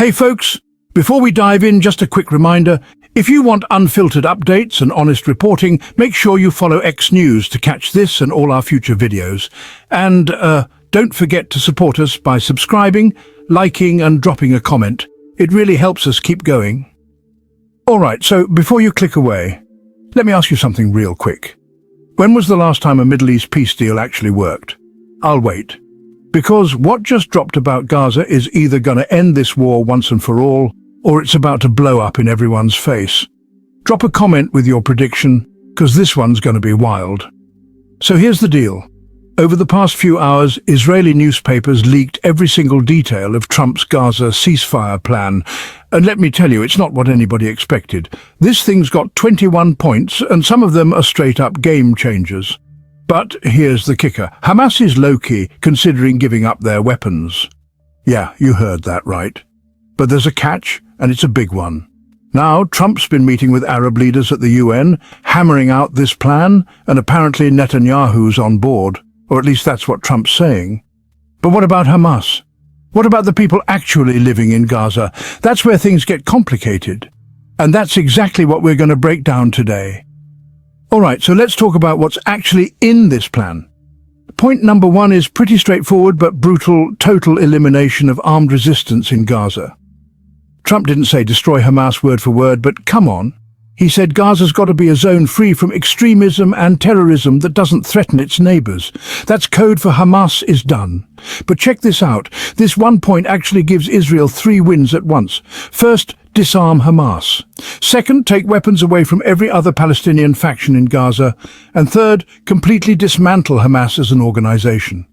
Hey folks, before we dive in, just a quick reminder, if you want unfiltered updates and honest reporting, make sure you follow X News to catch this and all our future videos. And don't forget to support us by subscribing, liking and dropping a comment. It really helps us keep going. Alright, so before you click away, let me ask you something real quick. When was the last time a Middle East peace deal actually worked? I'll wait. Because what just dropped about Gaza is either going to end this war once and for all, or it's about to blow up in everyone's face. Drop a comment with your prediction, because this one's going to be wild. So here's the deal. Over the past few hours, Israeli newspapers leaked every single detail of Trump's Gaza ceasefire plan. And let me tell you, it's not what anybody expected. This thing's got 21 points, and some of them are straight-up game changers. But here's the kicker. Hamas is low-key, considering giving up their weapons. Yeah, you heard that right. But there's a catch, and it's a big one. Now, Trump's been meeting with Arab leaders at the UN, hammering out this plan, and apparently Netanyahu's on board. Or at least that's what Trump's saying. But what about Hamas? What about the people actually living in Gaza? That's where things get complicated. And that's exactly what we're going to break down today. Alright, so let's talk about what's actually in this plan. Point number one is pretty straightforward but brutal: total elimination of armed resistance in Gaza. Trump didn't say destroy Hamas word for word, but come on. He said Gaza's got to be a zone free from extremism and terrorism that doesn't threaten its neighbors. That's code for Hamas is done. But check this out. This one point actually gives Israel 3 wins at once. First, disarm Hamas. Second, take weapons away from every other Palestinian faction in Gaza. And third, completely dismantle Hamas as an organization.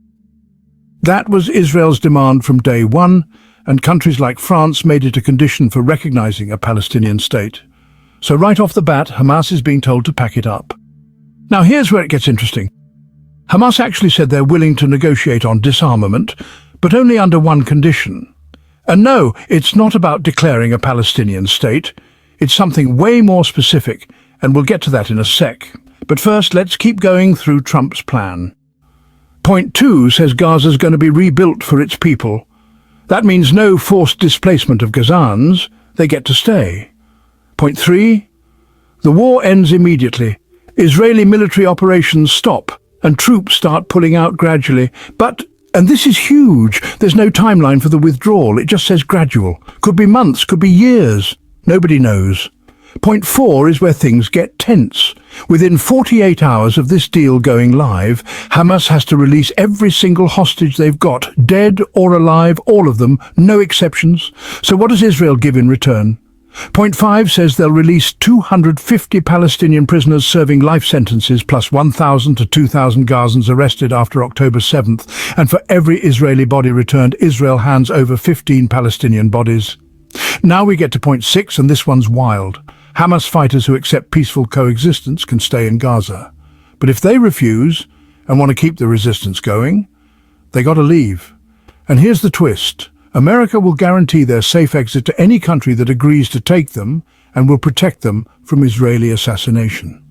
That was Israel's demand from day one, and countries like France made it a condition for recognizing a Palestinian state. So right off the bat, Hamas is being told to pack it up. Now here's where it gets interesting. Hamas actually said they're willing to negotiate on disarmament, but only under one condition. And no, it's not about declaring a Palestinian state. It's something way more specific, and we'll get to that in a sec. But first, let's keep going through Trump's plan. Point 2 says Gaza's going to be rebuilt for its people. That means no forced displacement of Gazans. They get to stay. Point 3. The war ends immediately. Israeli military operations stop, and troops start pulling out gradually. But, and this is huge, there's no timeline for the withdrawal. It just says gradual. Could be months, could be years. Nobody knows. Point 4 is where things get tense. Within 48 hours of this deal going live, Hamas has to release every single hostage they've got, dead or alive, all of them, no exceptions. So what does Israel give in return? Point 5 says they'll release 250 Palestinian prisoners serving life sentences plus 1,000 to 2,000 Gazans arrested after October 7th, and for every Israeli body returned, Israel hands over 15 Palestinian bodies. Now we get to point 6, and this one's wild. Hamas fighters who accept peaceful coexistence can stay in Gaza. But if they refuse and want to keep the resistance going, they got to leave. And here's the twist. America will guarantee their safe exit to any country that agrees to take them and will protect them from Israeli assassination.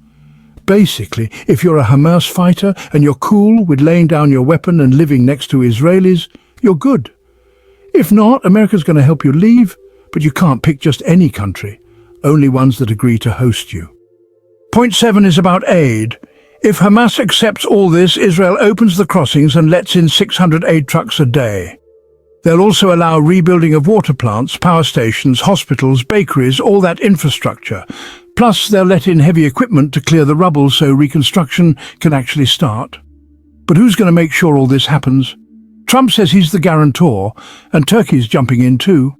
Basically, if you're a Hamas fighter and you're cool with laying down your weapon and living next to Israelis, you're good. If not, America's going to help you leave, but you can't pick just any country, only ones that agree to host you. Point 7 is about aid. If Hamas accepts all this, Israel opens the crossings and lets in 600 aid trucks a day. They'll also allow rebuilding of water plants, power stations, hospitals, bakeries, all that infrastructure. Plus, they'll let in heavy equipment to clear the rubble so reconstruction can actually start. But who's going to make sure all this happens? Trump says he's the guarantor, and Turkey's jumping in too.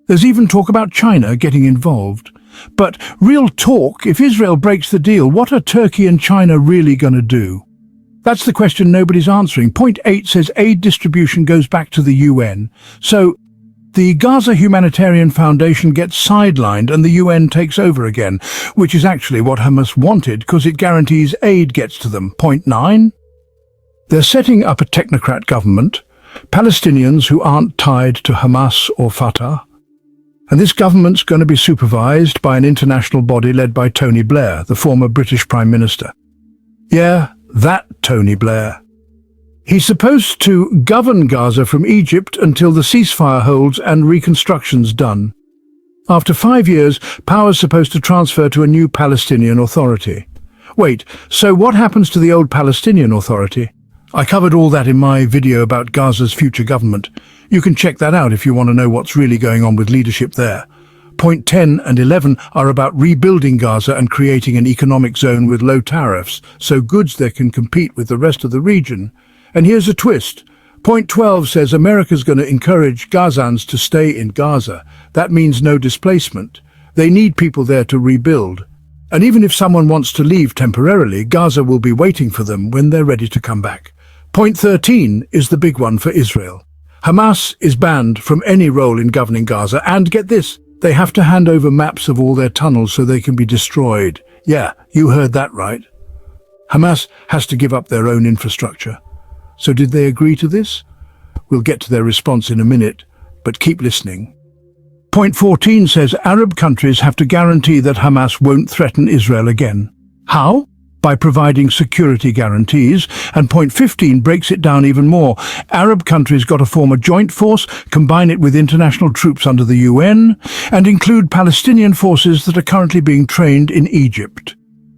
There's even talk about China getting involved. But real talk, if Israel breaks the deal, what are Turkey and China really going to do? That's the question nobody's answering. Point 8 says aid distribution goes back to the UN. So the Gaza Humanitarian Foundation gets sidelined and the UN takes over again, which is actually what Hamas wanted because it guarantees aid gets to them. Point 9. They're setting up a technocrat government, Palestinians who aren't tied to Hamas or Fatah. And this government's going to be supervised by an international body led by Tony Blair, the former British Prime Minister. Yeah, that Tony Blair. He's supposed to govern Gaza from Egypt until the ceasefire holds and reconstruction's done. After 5 years, power's supposed to transfer to a new Palestinian Authority. Wait, so what happens to the old Palestinian Authority? I covered all that in my video about Gaza's future government. You can check that out if you want to know what's really going on with leadership there. Point 10 and 11 are about rebuilding Gaza and creating an economic zone with low tariffs, so goods there can compete with the rest of the region. And here's a twist. Point 12 says America's going to encourage Gazans to stay in Gaza. That means no displacement. They need people there to rebuild. And even if someone wants to leave temporarily, Gaza will be waiting for them when they're ready to come back. Point 13 is the big one for Israel. Hamas is banned from any role in governing Gaza, and get this, they have to hand over maps of all their tunnels so they can be destroyed. Yeah, you heard that right. Hamas has to give up their own infrastructure. So did they agree to this? We'll get to their response in a minute, but keep listening. Point 14 says Arab countries have to guarantee that Hamas won't threaten Israel again. How? By providing security guarantees, and point 15 breaks it down even more. Arab countries got to form a joint force, combine it with international troops under the UN, and include Palestinian forces that are currently being trained in Egypt.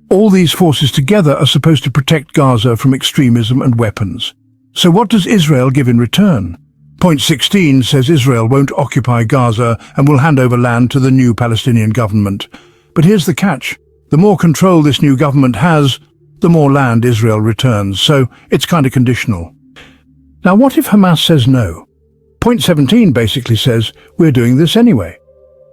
All these forces together are supposed to protect Gaza from extremism and weapons. So what does Israel give in return? Point 16 says Israel won't occupy Gaza and will hand over land to the new Palestinian government. But here's the catch. The more control this new government has, the more land Israel returns, so it's kind of conditional. Now what if Hamas says no? Point 17 basically says, we're doing this anyway.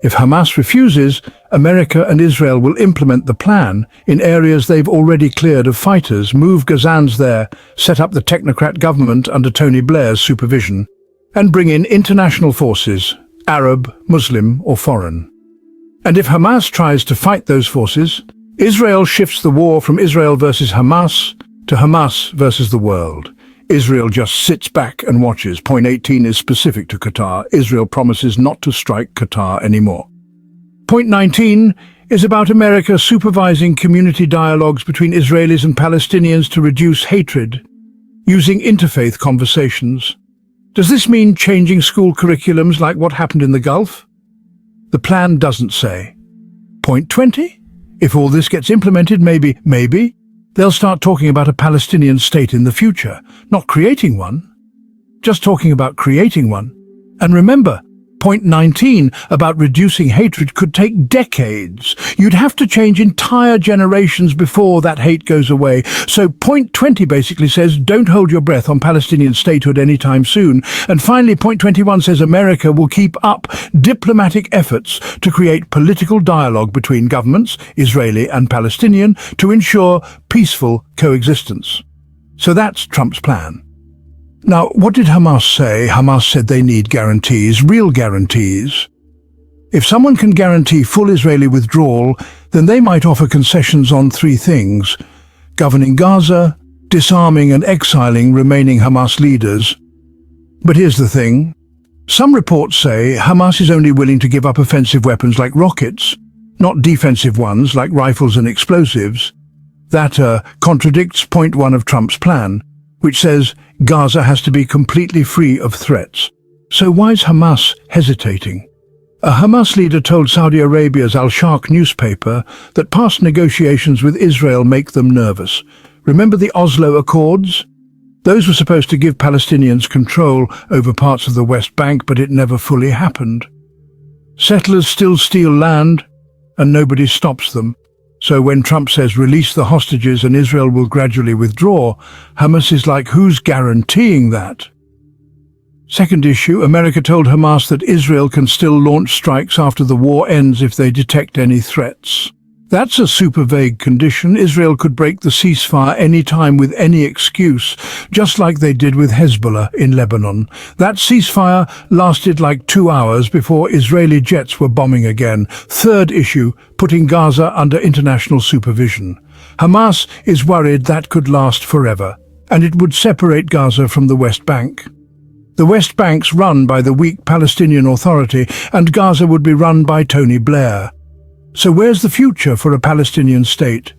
If Hamas refuses, America and Israel will implement the plan in areas they've already cleared of fighters, move Gazans there, set up the technocrat government under Tony Blair's supervision, and bring in international forces, Arab, Muslim or foreign. And if Hamas tries to fight those forces, Israel shifts the war from Israel versus Hamas to Hamas versus the world. Israel just sits back and watches. Point 18 is specific to Qatar. Israel promises not to strike Qatar anymore. Point 19 is about America supervising community dialogues between Israelis and Palestinians to reduce hatred, using interfaith conversations. Does this mean changing school curriculums like what happened in the Gulf? The plan doesn't say. Point 20? If all this gets implemented, maybe, they'll start talking about a Palestinian state in the future, not creating one, just talking about creating one. And remember, point 19 about reducing hatred could take decades. You'd have to change entire generations before that hate goes away. So point 20 basically says, don't hold your breath on Palestinian statehood anytime soon. And finally, point 21 says America will keep up diplomatic efforts to create political dialogue between governments, Israeli and Palestinian, to ensure peaceful coexistence. So that's Trump's plan. Now, what did Hamas say? Hamas said they need guarantees, real guarantees. If someone can guarantee full Israeli withdrawal, then they might offer concessions on 3 things: governing Gaza, disarming and exiling remaining Hamas leaders. But here's the thing. Some reports say Hamas is only willing to give up offensive weapons like rockets, not defensive ones like rifles and explosives. That contradicts point 1 of Trump's plan, which says Gaza has to be completely free of threats. So why is Hamas hesitating? A Hamas leader told Saudi Arabia's Al-Sharq newspaper that past negotiations with Israel make them nervous. Remember the Oslo Accords? Those were supposed to give Palestinians control over parts of the West Bank, but it never fully happened. Settlers still steal land, and nobody stops them. So when Trump says release the hostages and Israel will gradually withdraw, Hamas is like, who's guaranteeing that? Second issue, America told Hamas that Israel can still launch strikes after the war ends if they detect any threats. That's a super vague condition. Israel could break the ceasefire any time with any excuse, just like they did with Hezbollah in Lebanon. That ceasefire lasted like 2 hours before Israeli jets were bombing again. Third issue, putting Gaza under international supervision. Hamas is worried that could last forever, and it would separate Gaza from the West Bank. The West Bank's run by the weak Palestinian Authority, and Gaza would be run by Tony Blair. So where's the future for a Palestinian state?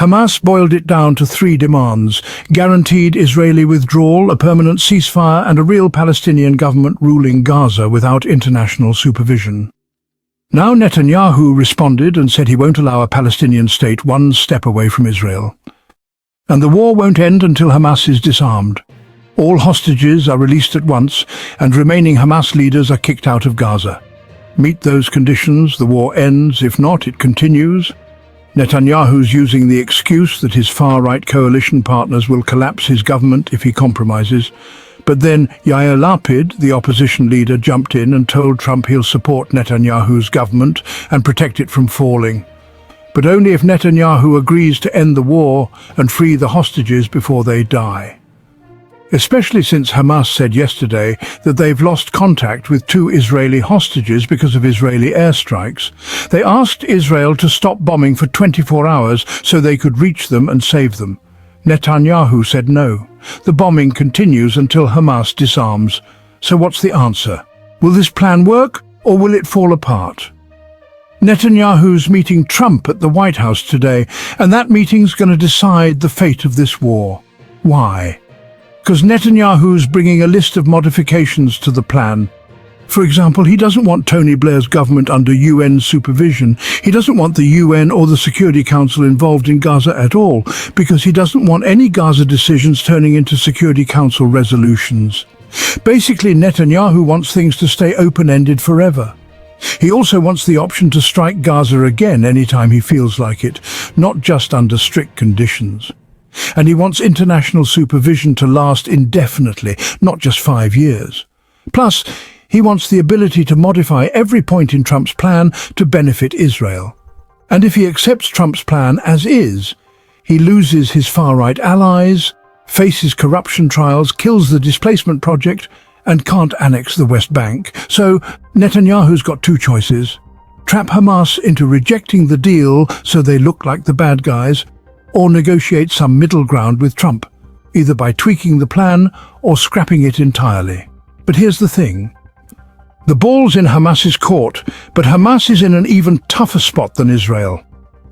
Hamas boiled it down to 3 demands: guaranteed Israeli withdrawal, a permanent ceasefire, and a real Palestinian government ruling Gaza without international supervision. Now Netanyahu responded and said he won't allow a Palestinian state one step away from Israel. And the war won't end until Hamas is disarmed. All hostages are released at once, and remaining Hamas leaders are kicked out of Gaza. Meet those conditions, the war ends. If not, it continues. Netanyahu's using the excuse that his far-right coalition partners will collapse his government if he compromises. But then Yair Lapid, the opposition leader, jumped in and told Trump he'll support Netanyahu's government and protect it from falling. But only if Netanyahu agrees to end the war and free the hostages before they die. Especially since Hamas said yesterday that they've lost contact with 2 Israeli hostages because of Israeli airstrikes. They asked Israel to stop bombing for 24 hours so they could reach them and save them. Netanyahu said no. The bombing continues until Hamas disarms. So what's the answer? Will this plan work, or will it fall apart? Netanyahu's meeting Trump at the White House today, and that meeting's going to decide the fate of this war. Why? Because Netanyahu's bringing a list of modifications to the plan. For example, he doesn't want Tony Blair's government under UN supervision. He doesn't want the UN or the Security Council involved in Gaza at all, because he doesn't want any Gaza decisions turning into Security Council resolutions. Basically, Netanyahu wants things to stay open-ended forever. He also wants the option to strike Gaza again anytime he feels like it, not just under strict conditions. And he wants international supervision to last indefinitely, not just 5 years. Plus, he wants the ability to modify every point in Trump's plan to benefit Israel. And if he accepts Trump's plan as is, he loses his far-right allies, faces corruption trials, kills the displacement project, and can't annex the West Bank. So Netanyahu's got 2 choices: trap Hamas into rejecting the deal so they look like the bad guys, or negotiate some middle ground with Trump, either by tweaking the plan or scrapping it entirely. But here's the thing. The ball's in Hamas's court, but Hamas is in an even tougher spot than Israel.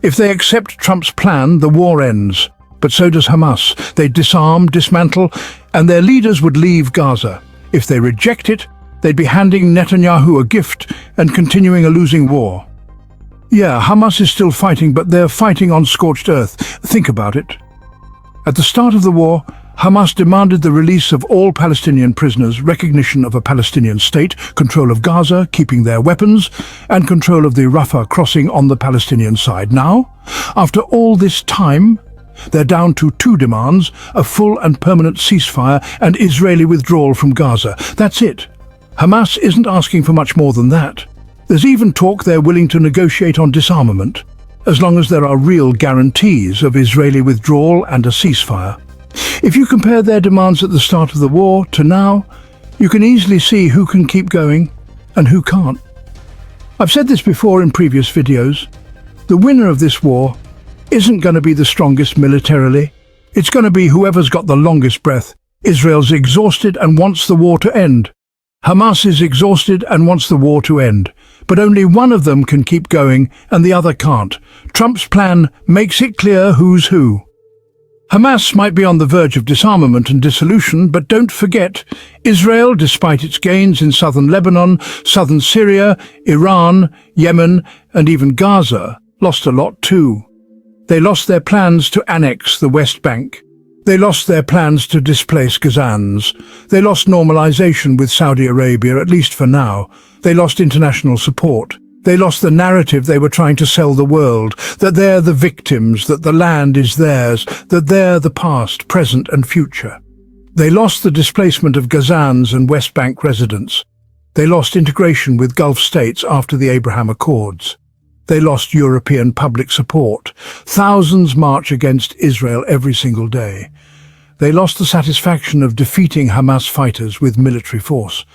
If they accept Trump's plan, the war ends. But so does Hamas. They disarm, dismantle, and their leaders would leave Gaza. If they reject it, they'd be handing Netanyahu a gift and continuing a losing war. Yeah, Hamas is still fighting, but they're fighting on scorched earth. Think about it. At the start of the war, Hamas demanded the release of all Palestinian prisoners, recognition of a Palestinian state, control of Gaza, keeping their weapons, and control of the Rafah crossing on the Palestinian side. Now, after all this time, they're down to 2 demands: a full and permanent ceasefire and Israeli withdrawal from Gaza. That's it. Hamas isn't asking for much more than that. There's even talk they're willing to negotiate on disarmament, as long as there are real guarantees of Israeli withdrawal and a ceasefire. If you compare their demands at the start of the war to now, you can easily see who can keep going and who can't. I've said this before in previous videos. The winner of this war isn't going to be the strongest militarily. It's going to be whoever's got the longest breath. Israel's exhausted and wants the war to end. Hamas is exhausted and wants the war to end. But only one of them can keep going and the other can't. Trump's plan makes it clear who's who. Hamas might be on the verge of disarmament and dissolution, but don't forget, Israel, despite its gains in southern Lebanon, southern Syria, Iran, Yemen, and even Gaza, lost a lot too. They lost their plans to annex the West Bank. They lost their plans to displace Gazans. They lost normalization with Saudi Arabia, at least for now. They lost international support. They lost the narrative they were trying to sell the world, that they're the victims, that the land is theirs, that they're the past, present and future. They lost the displacement of Gazans and West Bank residents. They lost integration with Gulf states after the Abraham Accords. They lost European public support. Thousands march against Israel every single day. They lost the satisfaction of defeating Hamas fighters with military force.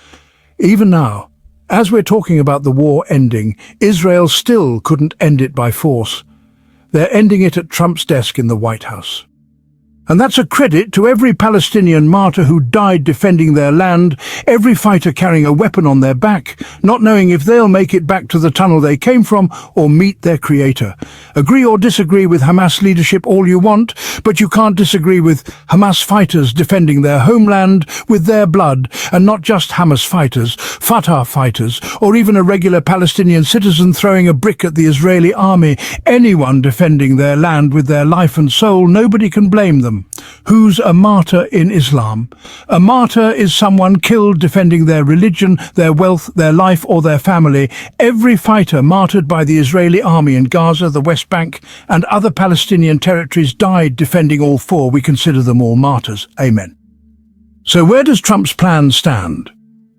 Even now, as we're talking about the war ending, Israel still couldn't end it by force. They're ending it at Trump's desk in the White House. And that's a credit to every Palestinian martyr who died defending their land, every fighter carrying a weapon on their back, not knowing if they'll make it back to the tunnel they came from or meet their creator. Agree or disagree with Hamas leadership all you want, but you can't disagree with Hamas fighters defending their homeland with their blood, and not just Hamas fighters, Fatah fighters, or even a regular Palestinian citizen throwing a brick at the Israeli army. Anyone defending their land with their life and soul, nobody can blame them. Who's a martyr in Islam? A martyr is someone killed defending their religion, their wealth, their life or their family. Every fighter martyred by the Israeli army in Gaza, the West Bank and other Palestinian territories died defending all four. We consider them all martyrs. Amen. So where does Trump's plan stand?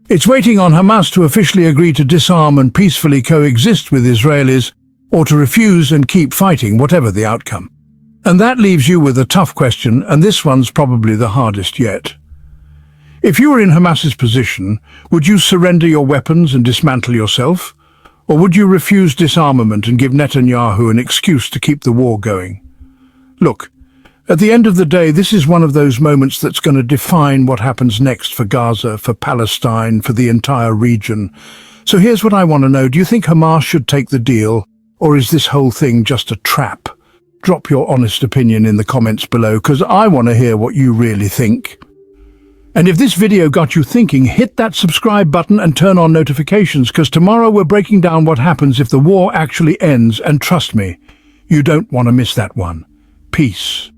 It's waiting on Hamas to officially agree to disarm and peacefully coexist with Israelis, or to refuse and keep fighting, whatever the outcome. And that leaves you with a tough question, and this one's probably the hardest yet. If you were in Hamas's position, would you surrender your weapons and dismantle yourself? Or would you refuse disarmament and give Netanyahu an excuse to keep the war going? Look, at the end of the day, this is one of those moments that's going to define what happens next for Gaza, for Palestine, for the entire region. So here's what I want to know. Do you think Hamas should take the deal, or is this whole thing just a trap? Drop your honest opinion in the comments below, because I want to hear what you really think. And if this video got you thinking, hit that subscribe button and turn on notifications, because tomorrow we're breaking down what happens if the war actually ends, and trust me, you don't want to miss that one. Peace.